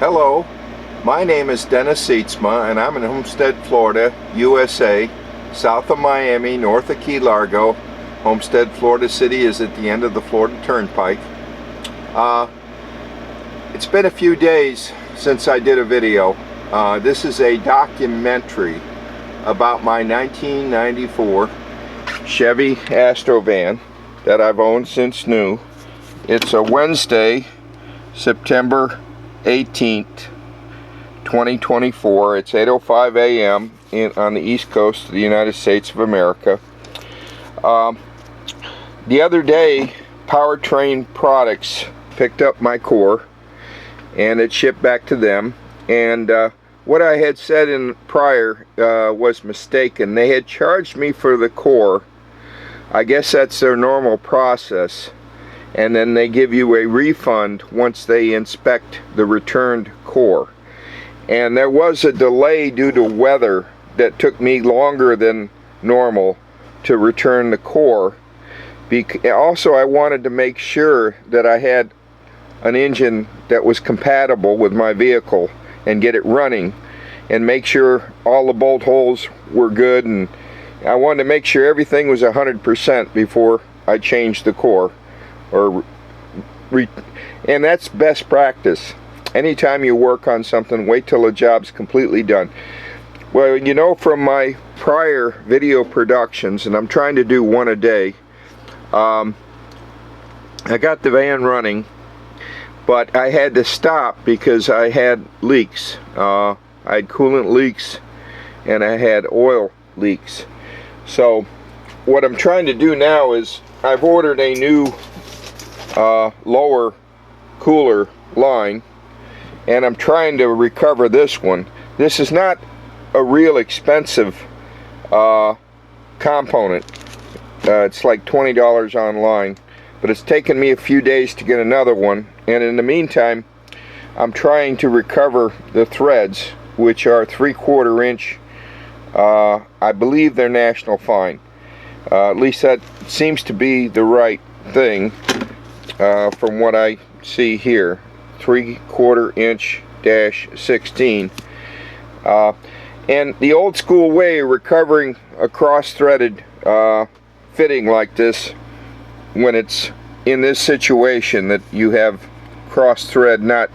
Hello, my name is Dennis Sietsma and I'm in Homestead, Florida, USA, south of Miami, north of Key Largo. Homestead, Florida City is at the end of the Florida Turnpike. It's been a few days since I did a video. This is a documentary about my 1994 Chevy Astro van that I've owned since new. It's a Wednesday, September 18th, 2024. It's 8:05 a.m. on the East Coast of the United States of America. The other day, Powertrain Products picked up my core and it shipped back to them. And what I had said in prior was mistaken. They had charged me for the core. I guess that's their normal process. And then they give you a refund once they inspect the returned core. And there was a delay due to weather that took me longer than normal to return the core. Also, I wanted to make sure that I had an engine that was compatible with my vehicle and get it running and make sure all the bolt holes were good, and I wanted to make sure everything was 100% before I changed the core. And that's best practice. Anytime you work on something, wait till the job's completely done. Well, you know from my prior video productions, and I'm trying to do one a day, I got the van running, but I had to stop because I had leaks. I had coolant leaks and I had oil leaks. So what I'm trying to do now is I've ordered a new lower cooler line, and I'm trying to recover this one. This is not a real expensive component. It's like $20 online, but it's taken me a few days to get another one, and in the meantime I'm trying to recover the threads, which are 3/4 inch. I believe they're National Fine. At least that seems to be the right thing. From what I see here, 3/4 inch -16. And the old school way of recovering a cross-threaded fitting like this, when it's in this situation that you have cross thread not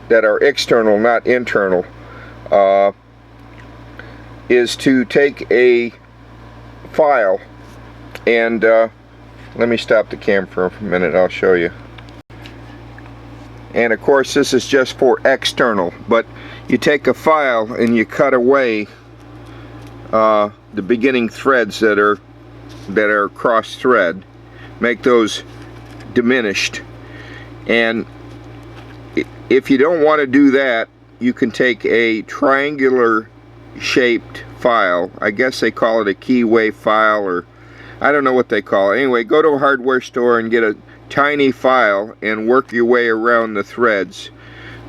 that are external, not internal, is to take a file and let me stop the camera for a minute, I'll show you. And of course this is just for external, but you take a file and you cut away the beginning threads that are cross thread, make those diminished. And if you don't want to do that, you can take a triangular shaped file. I guess they call it a keyway file, or I don't know what they call it. Anyway, go to a hardware store and get a tiny file and work your way around the threads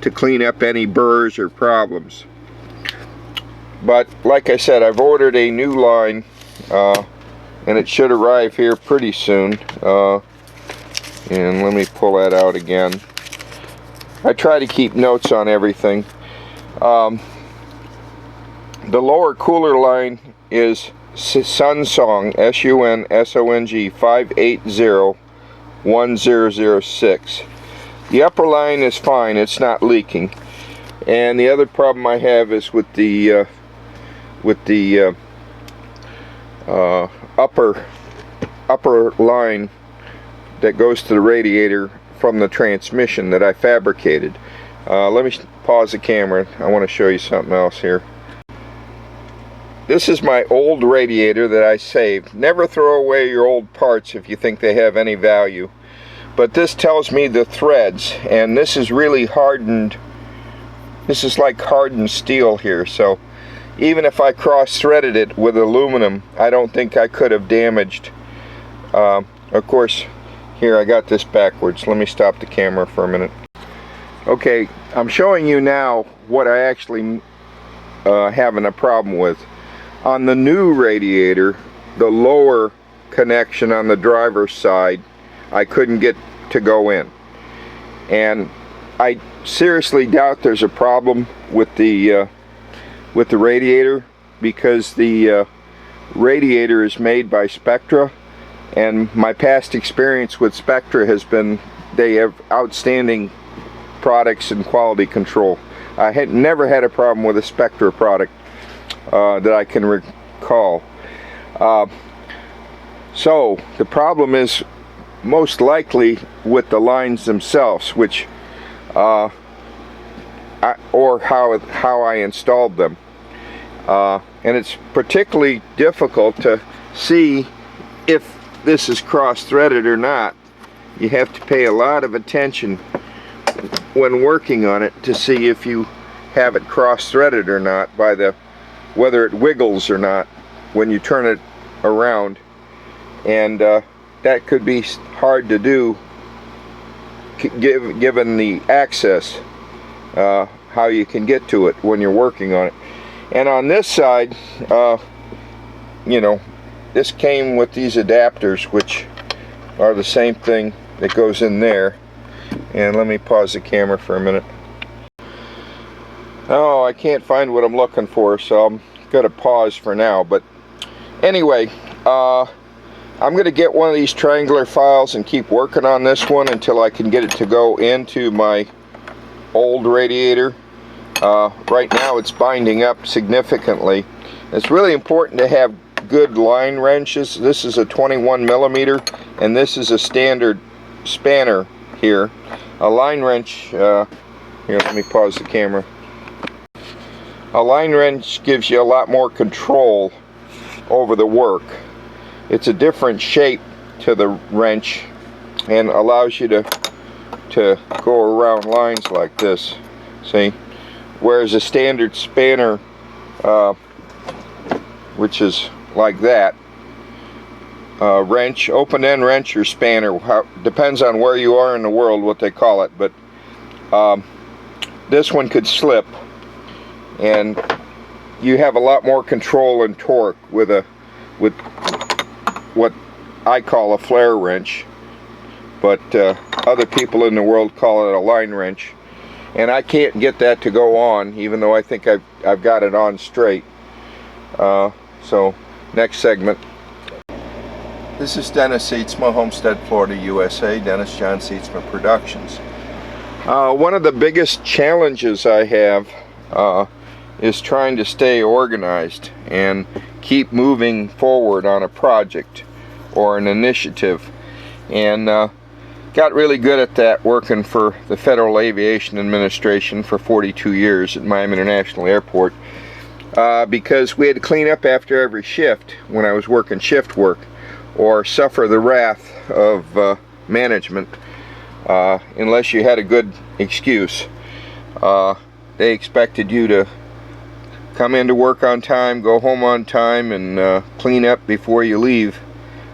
to clean up any burrs or problems. But like I said, I've ordered a new line and it should arrive here pretty soon. And let me pull that out again. I try to keep notes on everything. The lower cooler line is Sunsong, SUNSONG 5801006. The upper line is fine, it's not leaking. And the other problem I have is with the upper line that goes to the radiator from the transmission that I fabricated. Let me pause the camera. I want to show you something else here. This is my old radiator that I saved. Never throw away your old parts if you think they have any value. But this tells me the threads, and this is really hardened. This is like hardened steel here, so even if I cross-threaded it with aluminum, I don't think I could have damaged. Of course, here I got this backwards. Let me stop the camera for a minute. Okay, I'm showing you now what I actually having a problem with. On the new radiator, the lower connection on the driver's side, I couldn't get to go in. And I seriously doubt there's a problem with the radiator, because the radiator is made by Spectra, and my past experience with Spectra has been they have outstanding products and quality control. I had never had a problem with a Spectra product that I can recall. So the problem is most likely with the lines themselves, which or how I installed them. And it's particularly difficult to see if this is cross-threaded or not. You have to pay a lot of attention when working on it to see if you have it cross-threaded or not, by the whether it wiggles or not when you turn it around. And that could be hard to do given the access, how you can get to it when you're working on it. And on this side, you know, this came with these adapters, which are the same thing that goes in there. And let me pause the camera for a minute. Oh, I can't find what I'm looking for, so I'm gonna pause for now. But anyway, I'm going to get one of these triangular files and keep working on this one until I can get it to go into my old radiator. Right now it's binding up significantly. It's really important to have good line wrenches. This is a 21 millimeter and this is a standard spanner here. A line wrench, here, let me pause the camera. A line wrench gives you a lot more control over the work. It's a different shape to the wrench and allows you to go around lines like this, see? Whereas a standard spanner, which is like that, wrench, open-end wrench or spanner, depends on where you are in the world what they call it, but this one could slip, and you have a lot more control and torque with what I call a flare wrench, but other people in the world call it a line wrench. And I can't get that to go on, even though I think I've got it on straight. So next segment. This is Dennis Seatsma, Homestead, Florida, USA. Dennis John Seatsma Productions. One of the biggest challenges I have is trying to stay organized and keep moving forward on a project or an initiative, and got really good at that working for the Federal Aviation Administration for 42 years at Miami International Airport, because we had to clean up after every shift when I was working shift work, or suffer the wrath of management unless you had a good excuse. They expected you to come into work on time, go home on time, and clean up before you leave,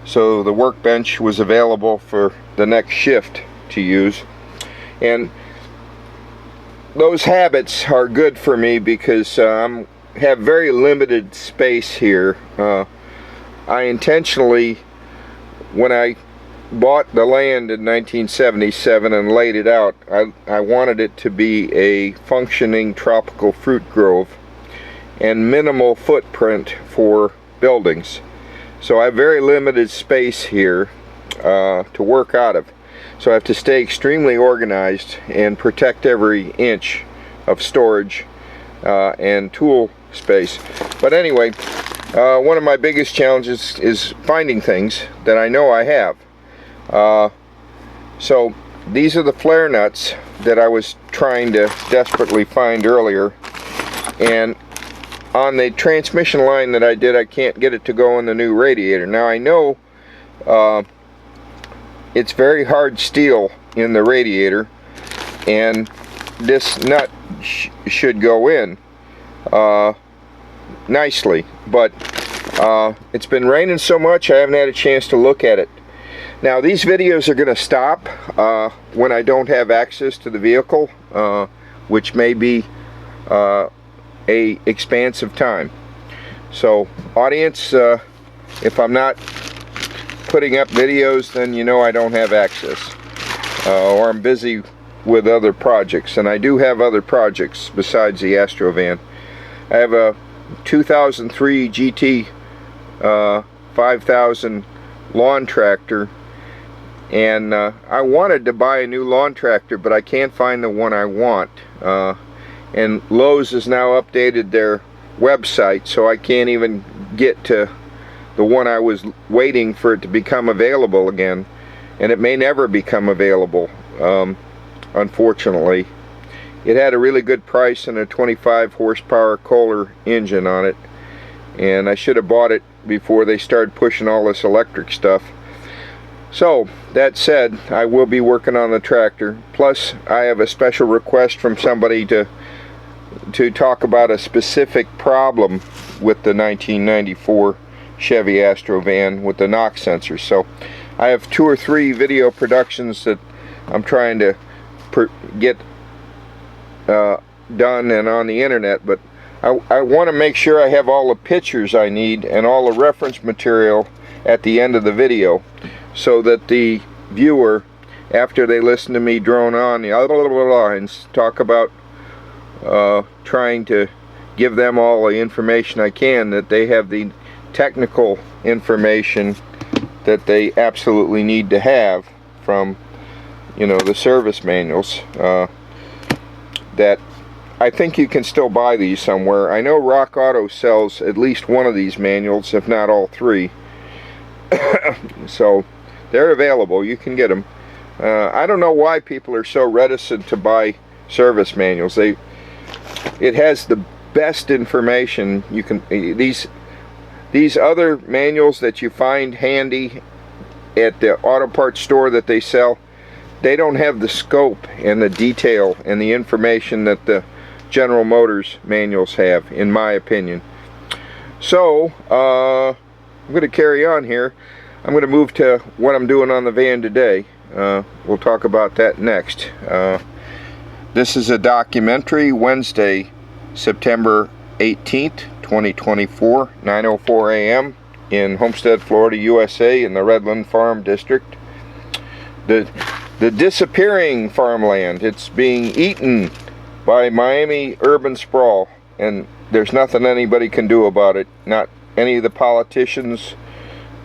so the workbench was available for the next shift to use. And those habits are good for me because I have very limited space here. I intentionally, when I bought the land in 1977 and laid it out, I wanted it to be a functioning tropical fruit grove and minimal footprint for buildings. So I have very limited space here to work out of. So I have to stay extremely organized and protect every inch of storage and tool space. But anyway, one of my biggest challenges is finding things that I know I have. So these are the flare nuts that I was trying to desperately find earlier, and on the transmission line that I did, I can't get it to go in the new radiator. Now I know it's very hard steel in the radiator, and this nut should go in nicely, but it's been raining so much I haven't had a chance to look at it. Now these videos are going to stop when I don't have access to the vehicle, which may be a expansive time. So audience, if I'm not putting up videos, then you know I don't have access, or I'm busy with other projects, and I do have other projects besides the Astro van. I have a 2003 GT 5000 lawn tractor, and I wanted to buy a new lawn tractor, but I can't find the one I want. And Lowe's has now updated their website, so I can't even get to the one I was waiting for it to become available again, and it may never become available, unfortunately. It had a really good price and a 25 horsepower Kohler engine on it, and I should have bought it before they started pushing all this electric stuff. So that said, I will be working on the tractor. Plus I have a special request from somebody to talk about a specific problem with the 1994 Chevy Astro van with the NOx sensors. So I have 2 or 3 video productions that I'm trying to get done and on the internet, but I want to make sure I have all the pictures I need and all the reference material at the end of the video, so that the viewer, after they listen to me drone on the lines, talk about trying to give them all the information I can, that they have the technical information that they absolutely need to have from, you know, the service manuals. That I think you can still buy these somewhere. I know Rock Auto sells at least one of these manuals, if not all 3. So they're available, you can get them. I don't know why people are so reticent to buy service manuals. It has the best information you can. These other manuals that you find handy at the auto parts store that they sell, they don't have the scope and the detail and the information that the General Motors manuals have, in my opinion. So I'm going to carry on here. I'm going to move to what I'm doing on the van today. We'll talk about that next. This is a documentary, Wednesday, September 18th, 2024, 9:04 a.m. in Homestead, Florida, USA, in the Redland Farm District. The disappearing farmland. It's being eaten by Miami urban sprawl, and there's nothing anybody can do about it. Not any of the politicians.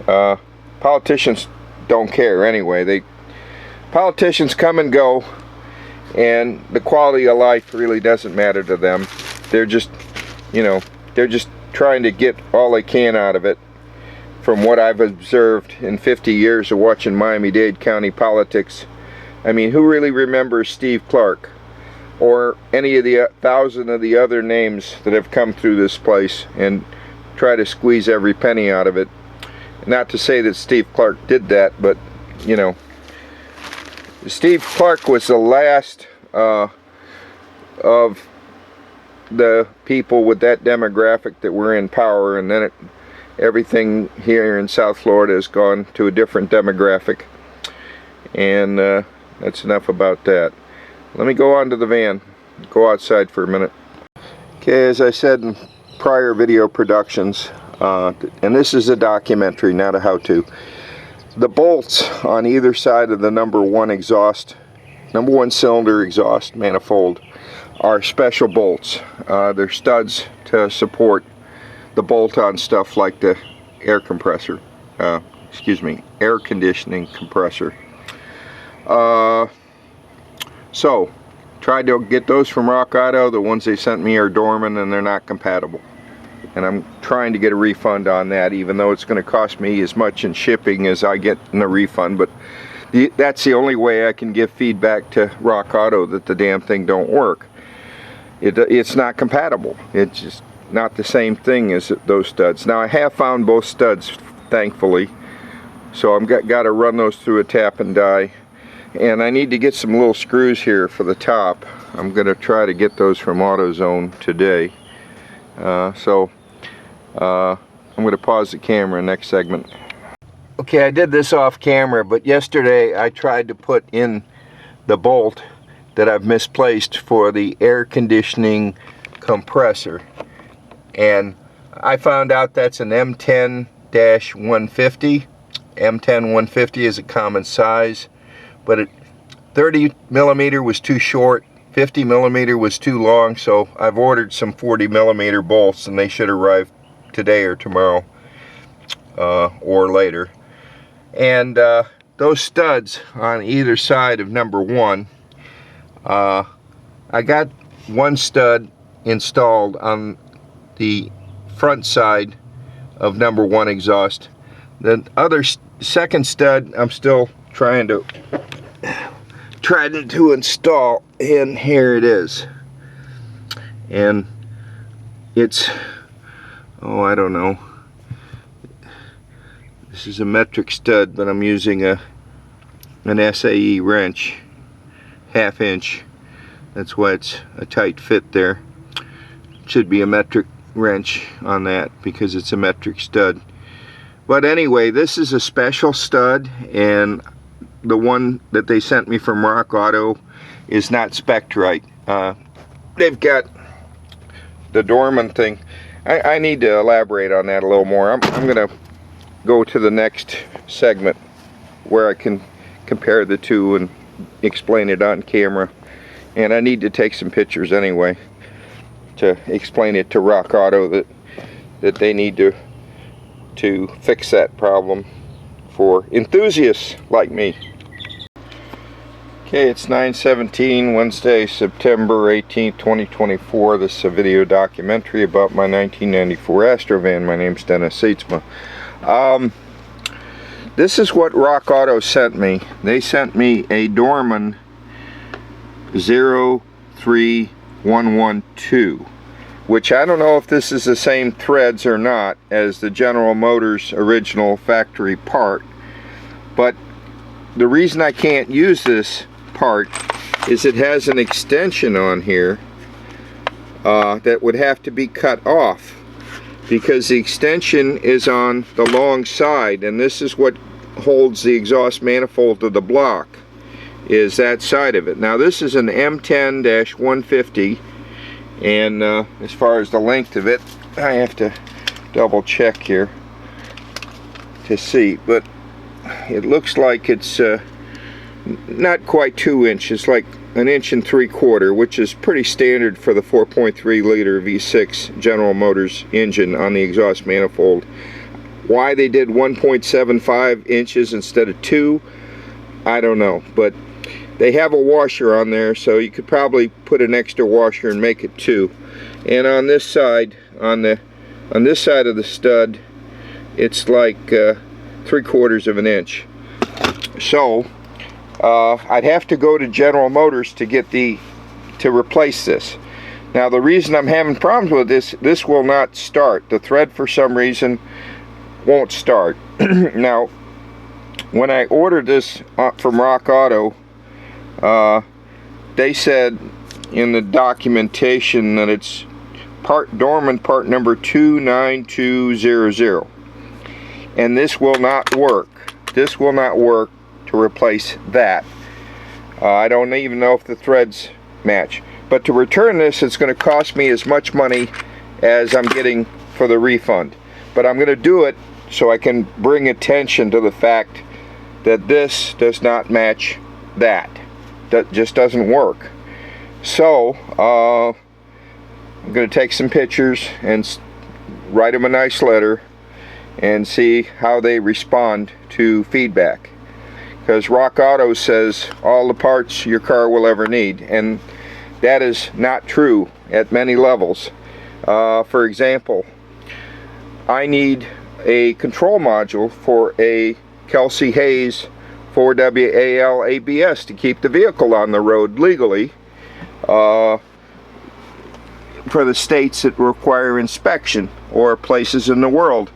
Politicians don't care anyway. Politicians come and go, and the quality of life really doesn't matter to them. They're just, you know, they're just trying to get all they can out of it. From what I've observed in 50 years of watching Miami-Dade County politics, I mean, who really remembers Steve Clark or any of the 1,000 of the other names that have come through this place and try to squeeze every penny out of it? Not to say that Steve Clark did that, but, you know, Steve Clark was the last of the people with that demographic that were in power, and then everything here in South Florida has gone to a different demographic. And that's enough about that. Let me go on to the van, go outside for a minute. Okay, as I said in prior video productions, and this is a documentary, not a how-to, the bolts on either side of the number one cylinder exhaust manifold are special bolts. They're studs to support the bolt-on stuff like the air compressor, air conditioning compressor. So tried to get those from Rock Auto. The ones they sent me are dormant and they're not compatible, and I'm trying to get a refund on that, even though it's going to cost me as much in shipping as I get in a refund. But that's the only way I can give feedback to Rock Auto that the damn thing don't work. It's not compatible. It's just not the same thing as those studs. Now I have found both studs, thankfully, so I've got to run those through a tap and die. And I need to get some little screws here for the top. I'm going to try to get those from AutoZone today. So I'm going to pause the camera next segment. Okay, I did this off camera, but yesterday I tried to put in the bolt that I've misplaced for the air conditioning compressor, and I found out that's an M10-150. M10-150 is a common size, but 30 millimeter was too short, 50 millimeter was too long, so I've ordered some 40 millimeter bolts, and they should arrive today or tomorrow, or later. And those studs on either side of number 1, I got one stud installed on the front side of number 1 exhaust. The other second stud I'm still trying to install, and here it is. And it's, oh, I don't know, this is a metric stud, but I'm using an SAE wrench, 1/2 inch. That's why it's a tight fit there. It should be a metric wrench on that because it's a metric stud. But anyway, this is a special stud, and the one that they sent me from Rock Auto is not spec'd right. They've got the Dorman thing. I need to elaborate on that a little more. I'm gonna go to the next segment where I can compare the two and explain it on camera. And I need to take some pictures anyway to explain it to Rock Auto that they need to fix that problem for enthusiasts like me. Okay, it's 9/17, Wednesday, September 18th, 2024. This is a video documentary about my 1994 Astro van. My name's Dennis Seitzma. This is what Rock Auto sent me. They sent me a Dorman 03112, which I don't know if this is the same threads or not as the General Motors original factory part, but the reason I can't use this part is it has an extension on here that would have to be cut off because the extension is on the long side, and this is what holds the exhaust manifold to the block, is that side of it. Now this is an M10-150, and as far as the length of it, I have to double check here to see, but it looks like it's not quite 2 inches, like 1.75 inches, which is pretty standard for the 4.3 liter V6 General Motors engine on the exhaust manifold. Why they did 1.75 inches instead of 2, I don't know, but they have a washer on there, so you could probably put an extra washer and make it 2. And on this side, on this side of the stud, it's like 3/4 inch. So I'd have to go to General Motors to get to replace this. Now the reason I'm having problems with this will not start. The thread for some reason won't start. Now when I ordered this from Rock Auto, they said in the documentation that it's Dorman part number 29200, and this will not work. This will not work to replace that. I don't even know if the threads match, but to return this, it's going to cost me as much money as I'm getting for the refund. But I'm going to do it so I can bring attention to the fact that this does not match that. That just doesn't work. So I'm going to take some pictures and write them a nice letter and see how they respond to feedback, because Rock Auto says all the parts your car will ever need, and that is not true at many levels. For example, I need a control module for a Kelsey Hayes 4WAL ABS to keep the vehicle on the road legally for the states that require inspection, or places in the world.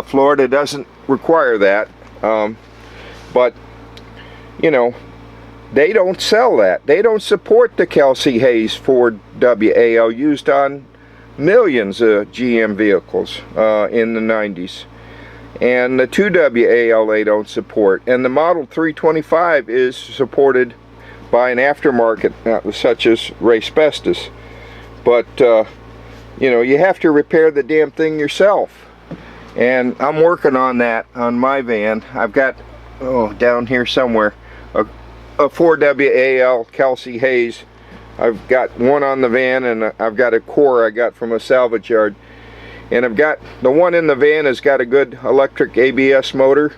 Florida doesn't require that, but you know, they don't sell that. They don't support the Kelsey Hayes 4WAL used on millions of GM vehicles in the 90s. And the 2WAL they don't support. And the Model 325 is supported by an aftermarket such as Racebestos. But you know, you have to repair the damn thing yourself. And I'm working on that on my van. I've got, down here somewhere, a a 4WAL Kelsey Hayes. I've got one on the van, and I've got a core I got from a salvage yard. And I've got the one in the van has got a good electric ABS motor,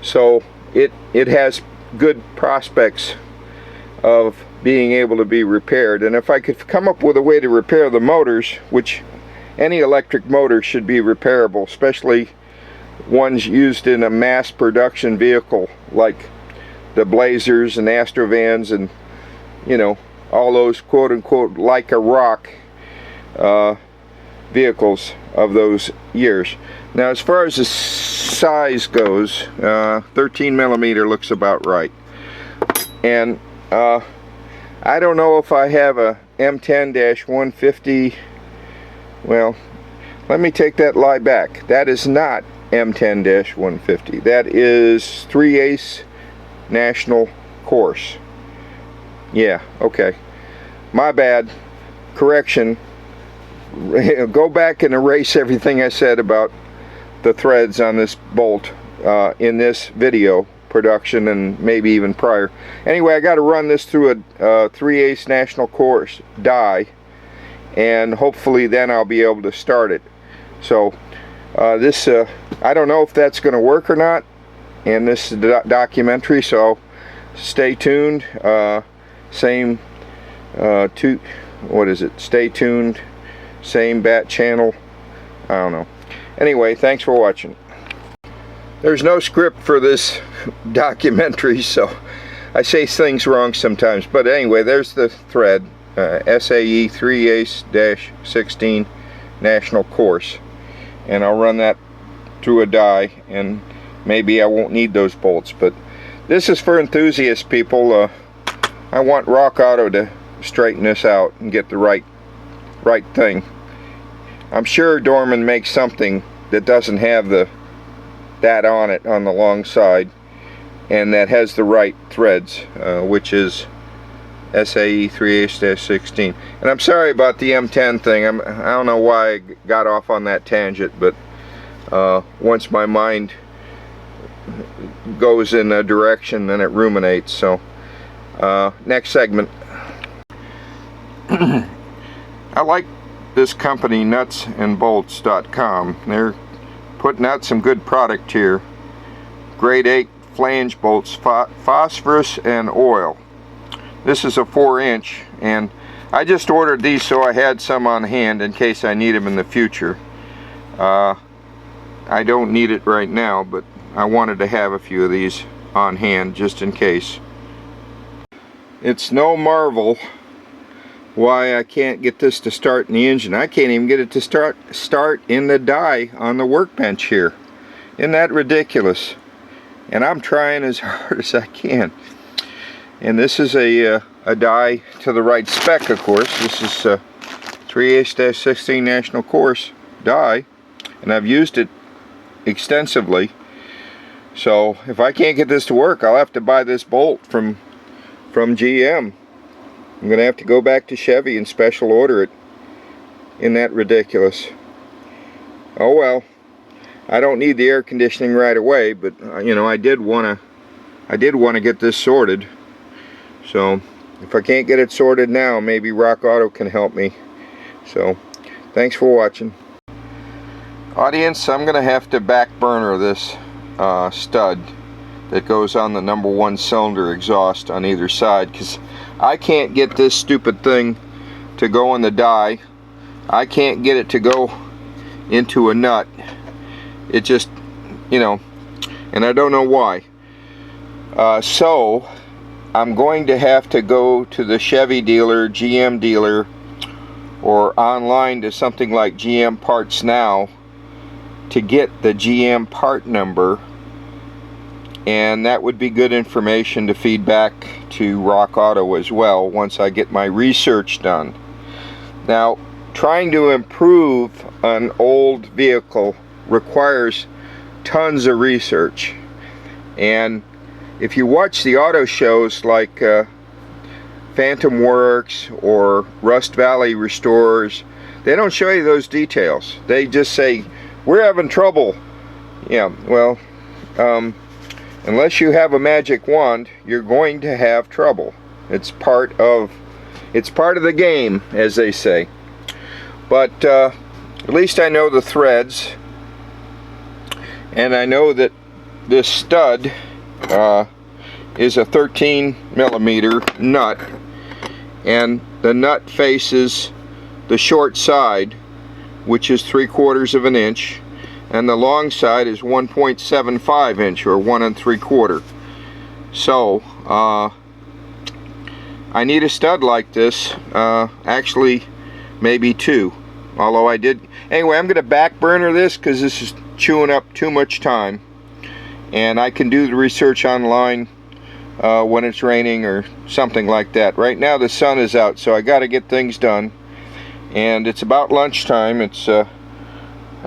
so it has good prospects of being able to be repaired. And if I could come up with a way to repair the motors, which any electric motor should be repairable, especially ones used in a mass production vehicle like the Blazers and Astro vans, and you know, all those quote-unquote like a rock vehicles of those years. Now, as far as the size goes, 13 millimeter looks about right. And I don't know if I have a M10-150. Well, let me take that lie back. That is not M10-150. That is 3/8 National Course. Yeah, okay. My bad. Correction. Go back and erase everything I said about the threads on this bolt in this video production, and maybe even prior. Anyway, I got to run this through a 3/8 National Course die, and hopefully then I'll be able to start it. So this I don't know if that's going to work or not in this documentary, so stay tuned. Same what is it? Stay tuned. Same bat channel. I don't know. Anyway, thanks for watching. There's no script for this documentary, so I say things wrong sometimes. But anyway, there's the thread. SAE 3/8-16 National Course. And I'll run that through a die, and maybe I won't need those bolts. But this is for enthusiast people. I want Rock Auto to straighten this out and get the right thing. I'm sure Dorman makes something that doesn't have that on it on the long side, and that has the right threads, which is SAE 3/8-16. And I'm sorry about the M10 thing. I don't know why I got off on that tangent, but once my mind goes in a direction, then it ruminates. So next segment. I like this company, nutsandbolts.com. They're putting out some good product here. Grade 8 flange bolts, phosphorus and oil. This is a 4-inch, and I just ordered these so I had some on hand in case I need them in the future. I don't need it right now, but I wanted to have a few of these on hand just in case. It's no marvel why I can't get this to start in the engine. I can't even get it to start in the die on the workbench here. Isn't that ridiculous? And I'm trying as hard as I can. And this is a die to the right spec, of course. This is a 3/8-16 National Course die, and I've used it extensively. So if I can't get this to work, I'll have to buy this bolt from GM. I'm gonna have to go back to Chevy and special order it. Isn't that ridiculous? Oh well, I don't need the air conditioning right away, but you know, I did want to get this sorted. So if I can't get it sorted now, maybe Rock Auto can help me. So thanks for watching. Audience, I'm gonna have to back burner this stud that goes on the #1 cylinder exhaust on either side, because I can't get this stupid thing to go in the die. I can't get it to go into a nut. It just, you know, and I don't know why. So I'm going to have to go to the Chevy dealer, GM dealer, or online to something like GM Parts Now to get the GM part number, and that would be good information to feed back to Rock Auto as well once I get my research done. Now, trying to improve an old vehicle requires tons of research, and if you watch the auto shows like Phantom Works or Rust Valley Restorers, they don't show you those details. They just say, we're having trouble. Yeah, well, unless you have a magic wand, you're going to have trouble. It's part of the game, as they say. But at least I know the threads, and I know that this stud is a 13mm nut, and the nut faces the short side, which is 3/4 of an inch, and the long side is 1.75 inch, or 1 3/4. So I need a stud like this, actually maybe two, although I did. Anyway, I'm going to back burner this because this is chewing up too much time, and I can do the research online when it's raining or something like that. Right now the sun is out, so I got to get things done, and it's about lunchtime. It's I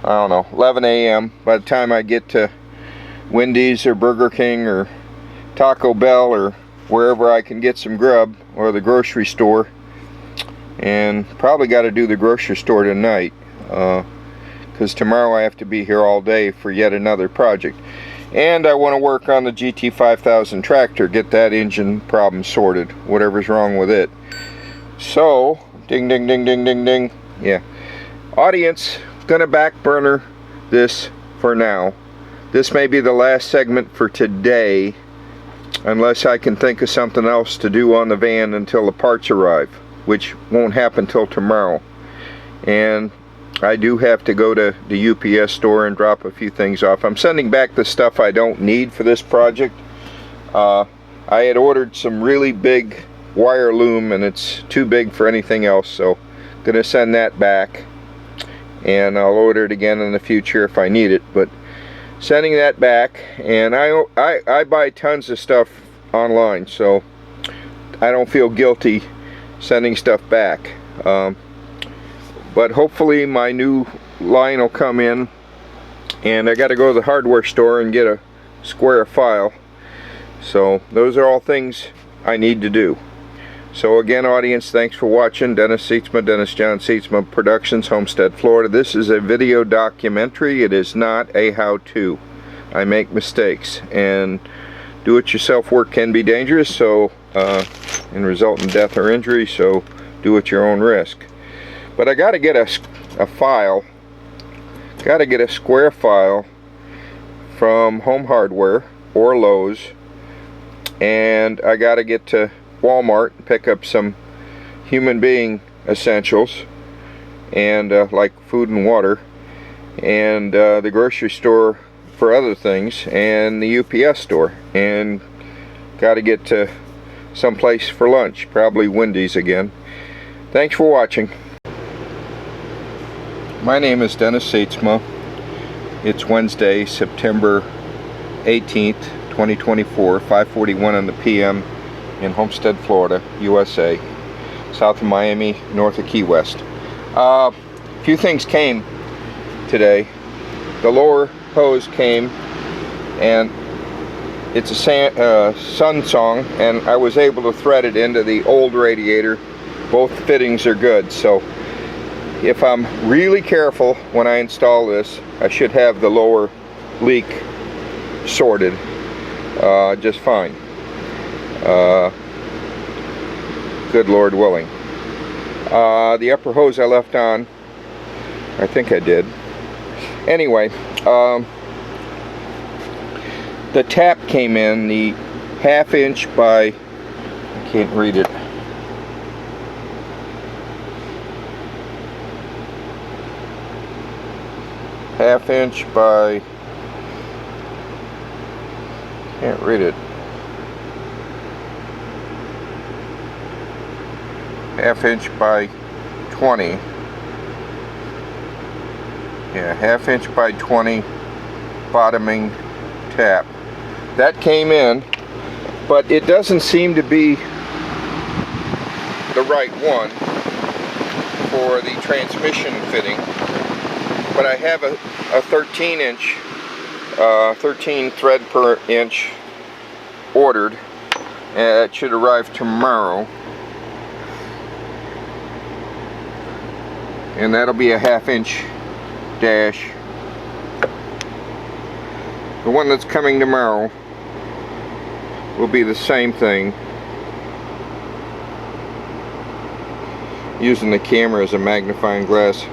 don't know, 11 a.m. by the time I get to Wendy's or Burger King or Taco Bell or wherever I can get some grub, or the grocery store. And probably got to do the grocery store tonight, because tomorrow I have to be here all day for yet another project. And I want to work on the GT5000 tractor, get that engine problem sorted, whatever's wrong with it. So, ding ding ding ding ding ding. Yeah. Audience, gonna back burner this for now. This may be the last segment for today, unless I can think of something else to do on the van until the parts arrive, which won't happen till tomorrow. And I do have to go to the UPS store and drop a few things off. I'm sending back the stuff I don't need for this project. I had ordered some really big wire loom, and it's too big for anything else, so I'm gonna send that back, and I'll order it again in the future if I need it. But sending that back, and I buy tons of stuff online, so I don't feel guilty sending stuff back. But hopefully my new line will come in, and I got to go to the hardware store and get a square file. So those are all things I need to do. So again, audience, thanks for watching. Dennis Sietsma, Dennis John Sietsma Productions, Homestead, Florida. This is a video documentary. It is not a how-to. I make mistakes, and do-it-yourself work can be dangerous, so and result in death or injury, so do at your own risk. But I got to get a file, got to get a square file from Home Hardware or Lowe's, and I got to get to Walmart and pick up some human being essentials, and like food and water, and the grocery store for other things, and the UPS store, and got to get to someplace for lunch, probably Wendy's again. Thanks for watching. My name is Dennis Sietsma. It's Wednesday, September 18th, 2024, 5:41 on the PM in Homestead, Florida, USA, south of Miami, north of Key West. A few things came today. The lower hose came, and it's a Sun Song, and I was able to thread it into the old radiator. Both fittings are good, so if I'm really careful when I install this, I should have the lower leak sorted just fine. Good Lord willing. The upper hose I left on, I think I did. Anyway, the tap came in, the 1/2 inch by, I can't read it, half inch by, can't read it, 1/2 inch by 20, yeah, 1/2 inch by 20 bottoming tap. That came in, but it doesn't seem to be the right one for the transmission fitting. But I have a 13 inch, 13 thread per inch ordered, and it should arrive tomorrow. And that'll be a 1/2 inch dash. The one that's coming tomorrow will be the same thing. Using the camera as a magnifying glass.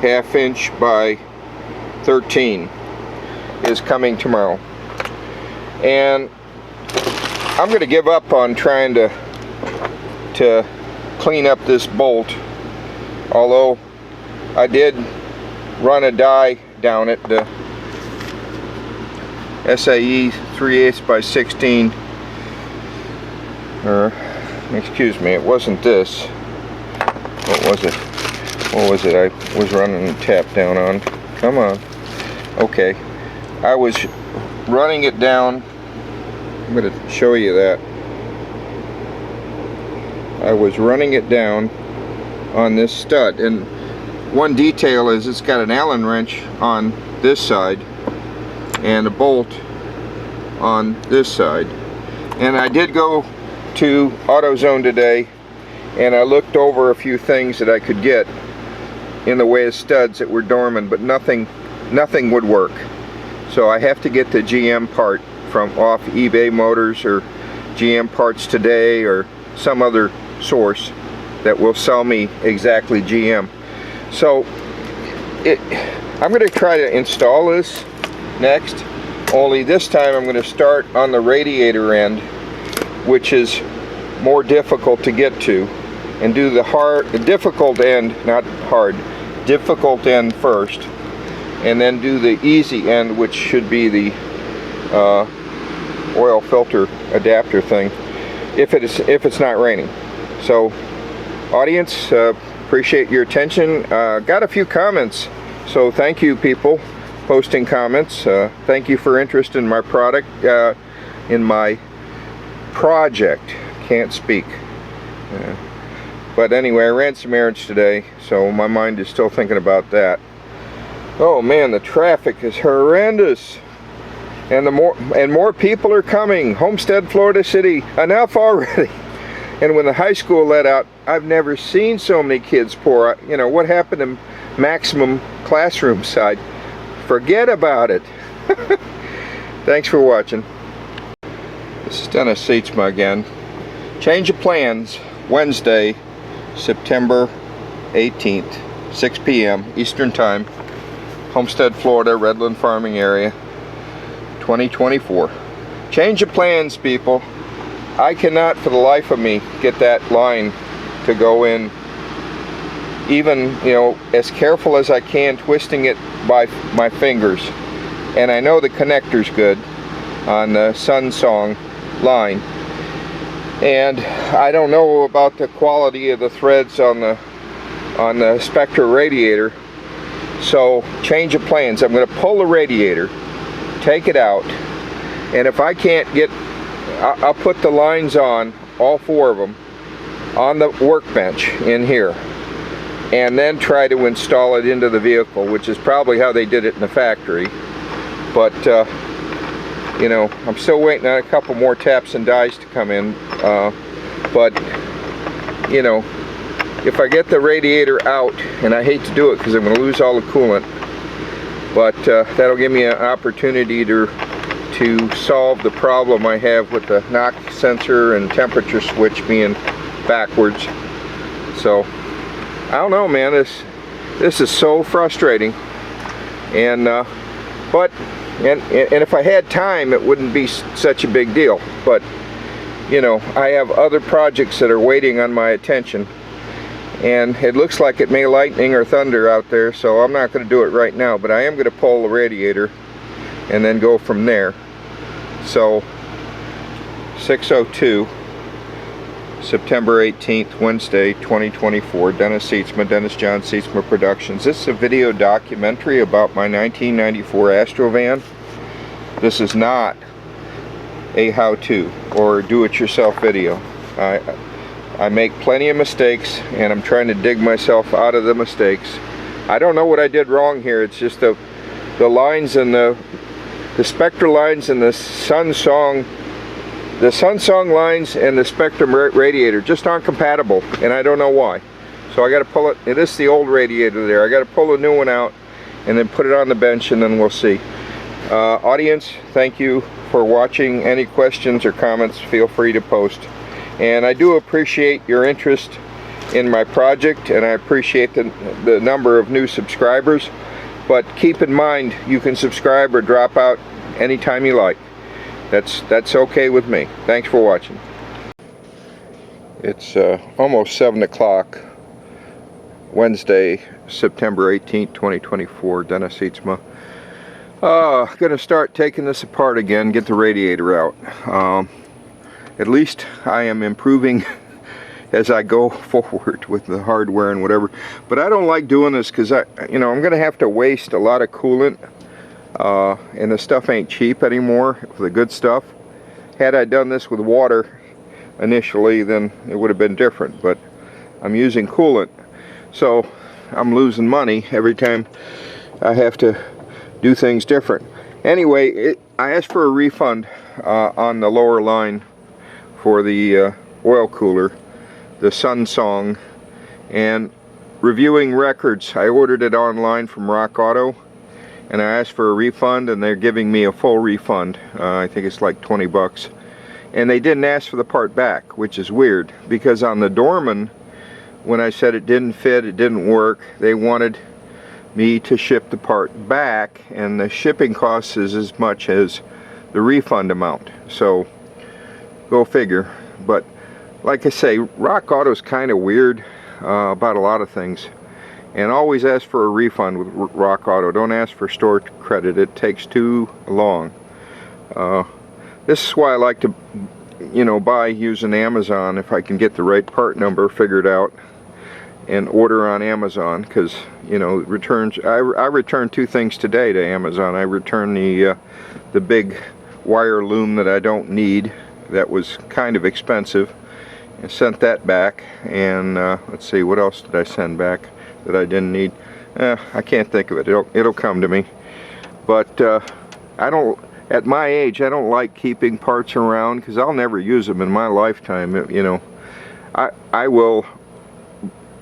1/2 inch by 13 is coming tomorrow. And I'm going to give up on trying to clean up this bolt, although I did run a die down it, the SAE 3/8 by 16, or excuse me, it wasn't this. What was it? What was it I was running a tap down on? Come on. Okay. I was running it down. I'm going to show you that. I was running it down on this stud. And one detail is it's got an Allen wrench on this side and a bolt on this side. And I did go to AutoZone today, and I looked over a few things that I could get in the way of studs that were dormant, but nothing would work. So I have to get the GM part from off eBay Motors or GM Parts Today or some other source that will sell me exactly GM. So I'm going to try to install this next, only this time I'm going to start on the radiator end, which is more difficult to get to, and do the difficult end, not hard, difficult end first, and then do the easy end, which should be the oil filter adapter thing, if it's not raining. So, audience, appreciate your attention. Got a few comments, so thank you, people posting comments. Thank you for interest in my product, in my project. Can't speak. But anyway, I ran some errands today, so my mind is still thinking about that. Oh man, the traffic is horrendous, and more people are coming. Homestead, Florida City, enough already. And when the high school let out, I've never seen so many kids pour out. You know what happened to maximum classroom side? Forget about it. Thanks for watching. This is Dennis Seitzma again. Change of plans, Wednesday, September 18th, 6 p.m. Eastern Time, Homestead, Florida, Redland Farming Area, 2024. Change of plans, people. I cannot for the life of me get that line to go in, even, you know, as careful as I can, twisting it by my fingers. And I know the connector's good on the Sunsong line. And I don't know about the quality of the threads on the Spectra radiator. So, change of plans. I'm going to pull the radiator, take it out, and if I can't get, I'll put the lines on, all 4 of them, on the workbench in here, and then try to install it into the vehicle, which is probably how they did it in the factory. But you know, I'm still waiting on a couple more taps and dies to come in. But you know, if I get the radiator out, and I hate to do it because I'm going to lose all the coolant, but that'll give me an opportunity to solve the problem I have with the knock sensor and temperature switch being backwards. So I don't know, man, this is so frustrating. And and if I had time, it wouldn't be such a big deal. But you know, I have other projects that are waiting on my attention, and it looks like it may lightning or thunder out there, so I'm not going to do it right now. But I am going to pull the radiator and then go from there. So 6:02, September 18th, Wednesday, 2024. Dennis Seitzma, Dennis John Seitzma Productions. This is a video documentary about my 1994 Astro van. This is not a how-to or do-it-yourself video. I make plenty of mistakes, and I'm trying to dig myself out of the mistakes. I don't know what I did wrong here. It's just the lines and the Spectra lines and the Sunsong lines and the Spectrum radiator just aren't compatible, and I don't know why. So I got to pull it. It is the old radiator there. I got to pull a new one out and then put it on the bench, and then we'll see. Audience, thank you for watching. Any questions or comments, feel free to post. And I do appreciate your interest in my project, and I appreciate the number of new subscribers. But keep in mind, you can subscribe or drop out anytime you like. That's okay with me. Thanks for watching. It's almost 7 o'clock, Wednesday, September 18th, 2024. Dennis Eatsma. Gonna start taking this apart again, get the radiator out. At least I am improving as I go forward with the hardware and whatever. But I don't like doing this because I'm gonna have to waste a lot of coolant, and the stuff ain't cheap anymore, the good stuff. Had I done this with water initially, then it would have been different, but I'm using coolant, so I'm losing money every time I have to do things different. Anyway, I asked for a refund on the lower line for the oil cooler, the Sunsong, and reviewing records. I ordered it online from Rock Auto, and I asked for a refund, and they're giving me a full refund. I think it's like 20 bucks. And they didn't ask for the part back, which is weird, because on the Dorman, when I said it didn't fit, it didn't work, they wanted me to ship the part back, and the shipping cost is as much as the refund amount. So go figure. But like I say, Rock Auto's kind of weird about a lot of things, and always ask for a refund with Rock Auto. Don't ask for store credit, it takes too long. This is why I like to buy using Amazon if I can get the right part number figured out and order on Amazon, because returns. I returned 2 things today to Amazon. I returned the big wire loom that I don't need, that was kind of expensive, and sent that back. And let's see, what else did I send back that I didn't need? I can't think of it. It'll come to me. But I don't, at my age, I don't like keeping parts around because I'll never use them in my lifetime. I will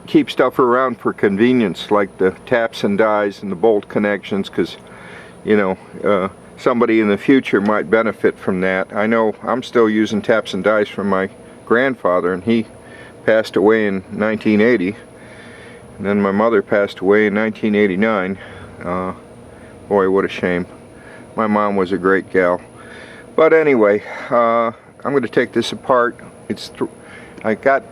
keep stuff around for convenience, like the taps and dies and the bolt connections, because somebody in the future might benefit from that. I know I'm still using taps and dies from my grandfather, and he passed away in 1980, and then my mother passed away in 1989. Boy, what a shame. My mom was a great gal. But anyway, I'm going to take this apart. I got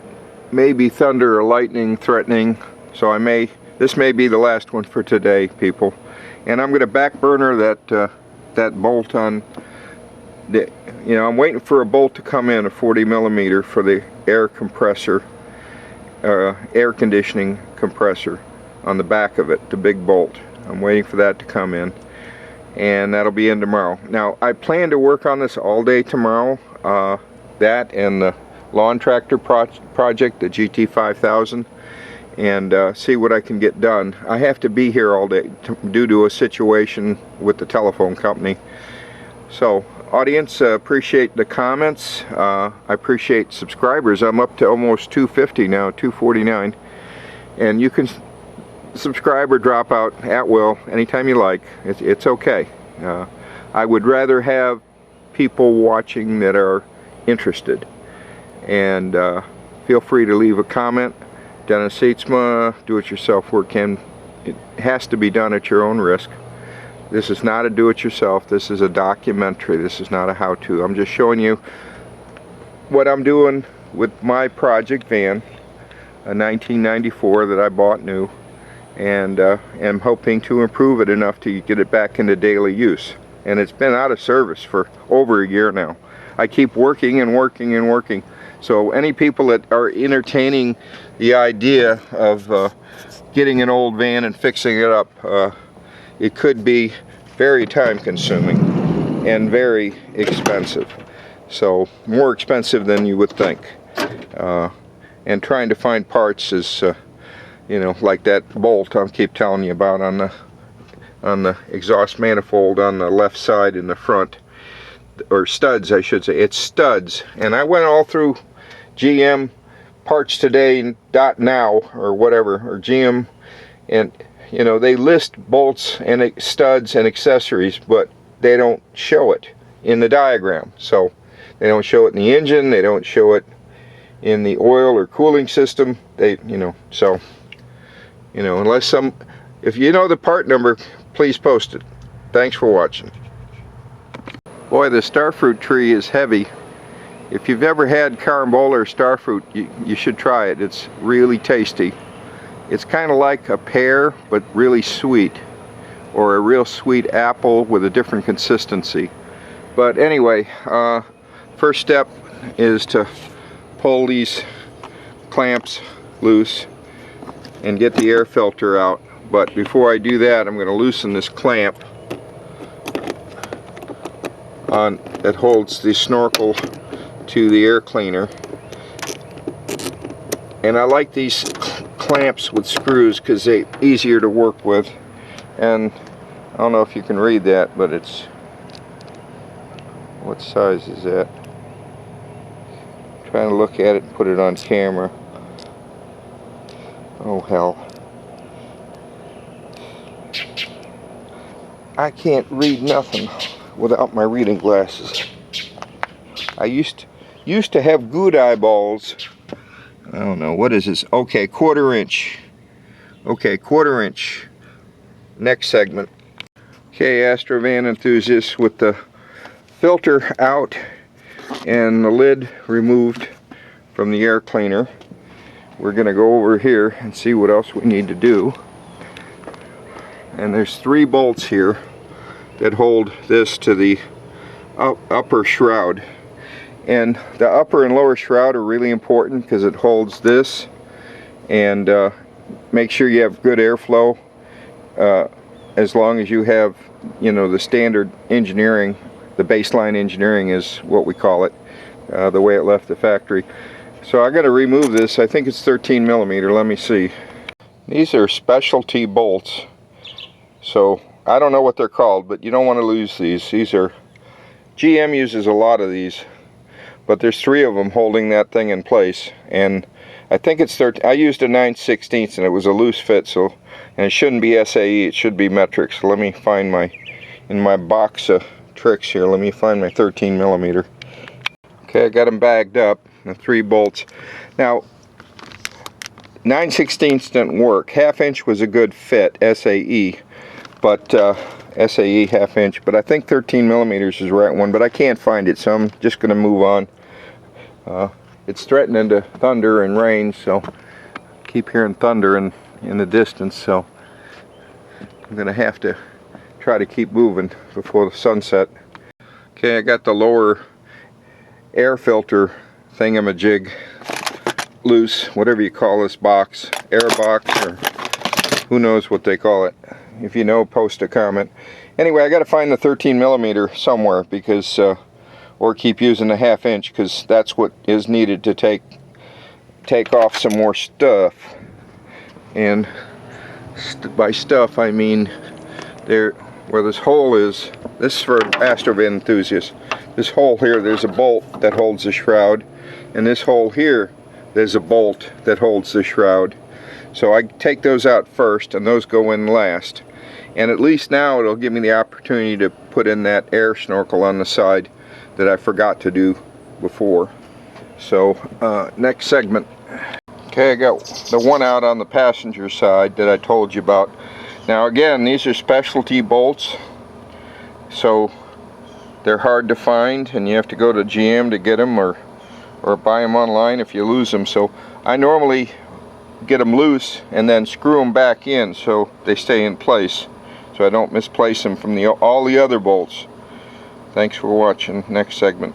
maybe thunder or lightning threatening, so this may be the last one for today, people. And I'm going to back burner that bolt on the, I'm waiting for a bolt to come in, a 40 millimeter for the air compressor, air conditioning compressor on the back of it, the big bolt. I'm waiting for that to come in, and that'll be in tomorrow. Now I plan to work on this all day tomorrow, that and the lawn tractor project, the GT5000, and see what I can get done. I have to be here all day due to a situation with the telephone company. So audience, appreciate the comments. I appreciate subscribers. I'm up to almost 250 now, 249, and you can subscribe or drop out at will anytime you like. It's okay. I would rather have people watching that are interested. And feel free to leave a comment. Dennis Eatsma, do-it-yourself work it has to be done at your own risk. This is not a do-it-yourself. This is a documentary. This is not a how-to. I'm just showing you what I'm doing with my project van, a 1994 that I bought new, and am hoping to improve it enough to get it back into daily use. And it's been out of service for over a year now. I keep working and working and working. So any people that are entertaining the idea of getting an old van and fixing it up, it could be very time consuming and very expensive. So more expensive than you would think. And trying to find parts is, like that bolt I keep telling you about on the exhaust manifold on the left side in the front, or studs I should say. It's studs, and I went all through GM parts today .now or whatever, or GM, and they list bolts and studs and accessories, but they don't show it. in the diagram. So they don't show it in the engine, they don't show it in the oil or cooling system. They, so, unless if you know the part number, please post it. Thanks for watching. Boy, the starfruit tree is heavy. If you've ever had carambola or starfruit, you should try it. It's really tasty. It's kind of like a pear, but really sweet, or a real sweet apple with a different consistency. But anyway, first step is to pull these clamps loose and get the air filter out. But before I do that, I'm going to loosen this clamp that holds the snorkel to the air cleaner. And I like these clamps with screws because they're easier to work with. And I don't know if you can read that, but it's, what size is that? I'm trying to look at it and put it on camera. Oh hell. I can't read nothing without my reading glasses. I used to have good eyeballs. I don't know, what is this? Okay, 1/4 inch. Okay, 1/4 inch. Next segment. Okay, Astro van enthusiasts, with the filter out and the lid removed from the air cleaner, we're going to go over here and see what else we need to do. And there's 3 bolts here that hold this to the upper shroud. And the upper and lower shroud are really important because it holds this, and make sure you have good airflow. As long as you have, the standard engineering, the baseline engineering is what we call it, the way it left the factory. So I got to remove this. I think it's 13 millimeter. Let me see. These are specialty bolts, so I don't know what they're called, but you don't want to lose these. These are, GM uses a lot of these, but there's 3 of them holding that thing in place. And I think it's 13. I used a 9/16 and it was a loose fit, so, and it shouldn't be SAE, it should be metric. So let me find in my box of tricks here, let me find my 13 millimeter. Okay, I got them bagged up, the 3 bolts. Now, 9/16 didn't work. 1/2 inch was a good fit, SAE, but SAE 1/2 inch, but I think 13 millimeters is the right one, but I can't find it, so I'm just going to move on. It's threatening to thunder and rain, so I keep hearing thunder in the distance, so I'm going to have to try to keep moving before the sunset. Okay, I got the lower air filter thingamajig loose, whatever you call this box, air box, or who knows what they call it. If you know, post a comment. Anyway, I got to find the 13 millimeter somewhere, because or keep using the 1/2 inch, because that's what is needed to take off some more stuff. And by stuff I mean there where this hole is. This is for Astro van enthusiasts. This hole here, there's a bolt that holds the shroud, and this hole here, there's a bolt that holds the shroud. So I take those out first, and those go in last. And at least now it'll give me the opportunity to put in that air snorkel on the side that I forgot to do before. So next segment. Okay, I got the one out on the passenger side that I told you about. Now again, these are specialty bolts, so they're hard to find, and you have to go to GM to get them, or buy them online if you lose them. So I normally get them loose and then screw them back in so they stay in place, so I don't misplace them from all the other bolts. Thanks for watching. Next segment.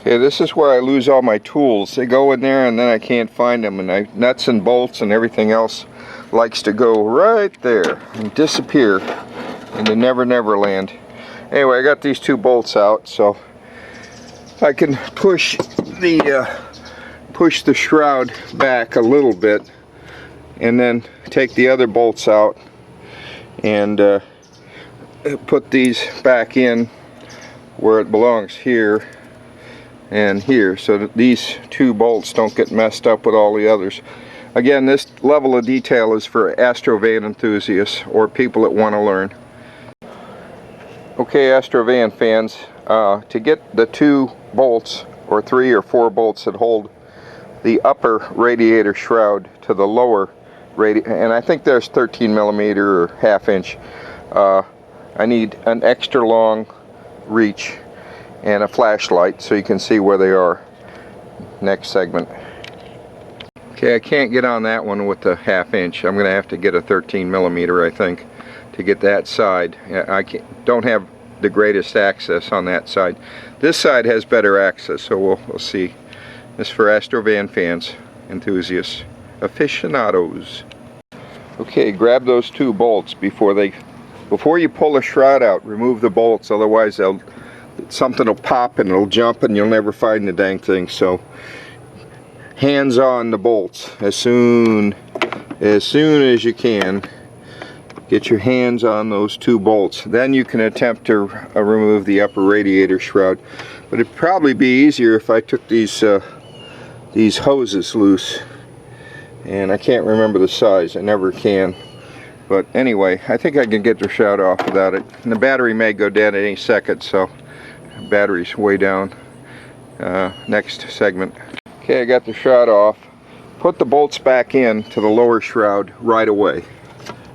Okay, this is where I lose all my tools. They go in there and then I can't find them, and nuts and bolts and everything else likes to go right there and disappear into Never Never Land. Anyway, I got these 2 bolts out, so I can push the shroud back a little bit, and then take the other bolts out and put these back in where it belongs, here and here, so that these 2 bolts don't get messed up with all the others. Again, this level of detail is for Astro van enthusiasts or people that want to learn. Okay, Astro van fans, to get the 2 bolts or 3 or 4 bolts that hold the upper radiator shroud to the lower radiator, and I think there's 13 millimeter or 1/2 inch. I need an extra long reach and a flashlight so you can see where they are. Next segment. Okay, I can't get on that one with the 1/2 inch. I'm going to have to get a 13 millimeter, I think, to get that side. I don't have the greatest access on that side. This side has better access, so we'll see. This is for Astro van fans, enthusiasts, aficionados. Okay, grab those 2 bolts before you pull the shroud out. Remove the bolts, otherwise something will pop and it'll jump and you'll never find the dang thing. So hands on the bolts as soon as you can. Get your hands on those 2 bolts. Then you can attempt to remove the upper radiator shroud. But it'd probably be easier if I took these hoses loose. And I can't remember the size. I never can. But anyway, I think I can get the shroud off without it. And the battery may go dead at any second, so battery's way down. Next segment. Okay, I got the shroud off. Put the bolts back in to the lower shroud right away,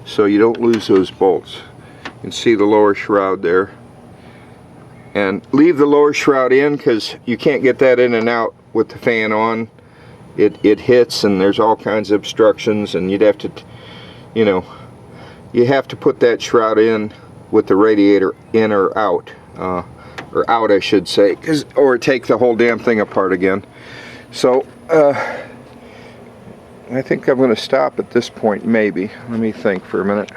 so you don't lose those bolts. You can see the lower shroud there. And leave the lower shroud in, because you can't get that in and out with the fan on. It hits and there's all kinds of obstructions, and you'd have to, you have to put that shroud in with the radiator in or out. Or out, I should say, or take the whole damn thing apart again. So I think I'm going to stop at this point, maybe. Let me think for a minute.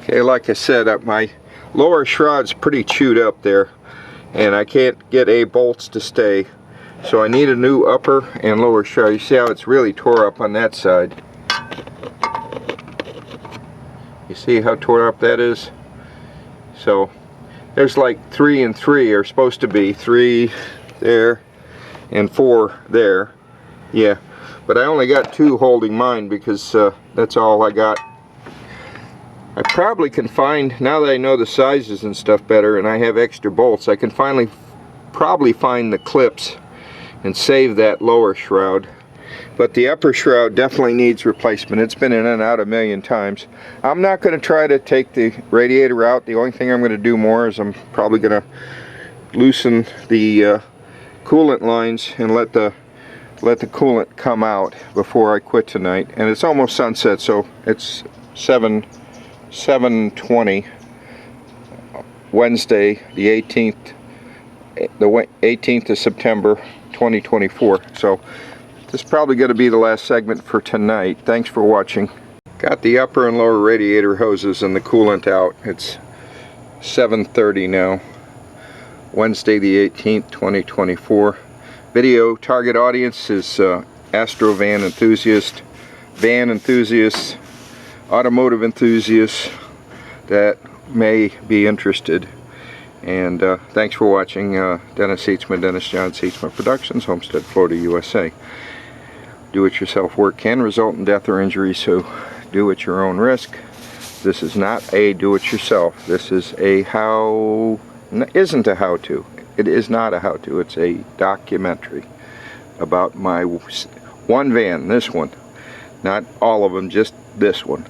Okay, like I said, my lower shroud's pretty chewed up there, and I can't get bolts to stay, so I need a new upper and lower shroud. You see how it's really tore up on that side? You see how tore up that is? So there's like 3 and 3 are supposed to be 3 there and 4 there. Yeah, but I only got 2 holding mine because that's all I got. I probably can find, now that I know the sizes and stuff better and I have extra bolts, I can probably find the clips and save that lower shroud. But the upper shroud definitely needs replacement. It's been in and out a million times. I'm not going to try to take the radiator out. The only thing I'm going to do more is I'm probably going to loosen the coolant lines and let the coolant come out before I quit tonight. And it's almost sunset, so it's 7:20 Wednesday, the 18th of September 2024. So this is probably going to be the last segment for tonight. Thanks for watching. Got the upper and lower radiator hoses and the coolant out. It's 7:30 now, Wednesday the 18th, 2024. Video target audience is Astro van enthusiasts, automotive enthusiasts that may be interested. And thanks for watching. Dennis Seatsma, Dennis John Seatsma Productions, Homestead, Florida, USA. Do-it-yourself work can result in death or injury, so do at your own risk. This is not a do-it-yourself. This is a isn't a how-to. It is not a how-to. It's a documentary about my one van, this one. Not all of them, just this one.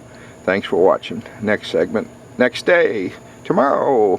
Thanks for watching. Next segment, next day, tomorrow.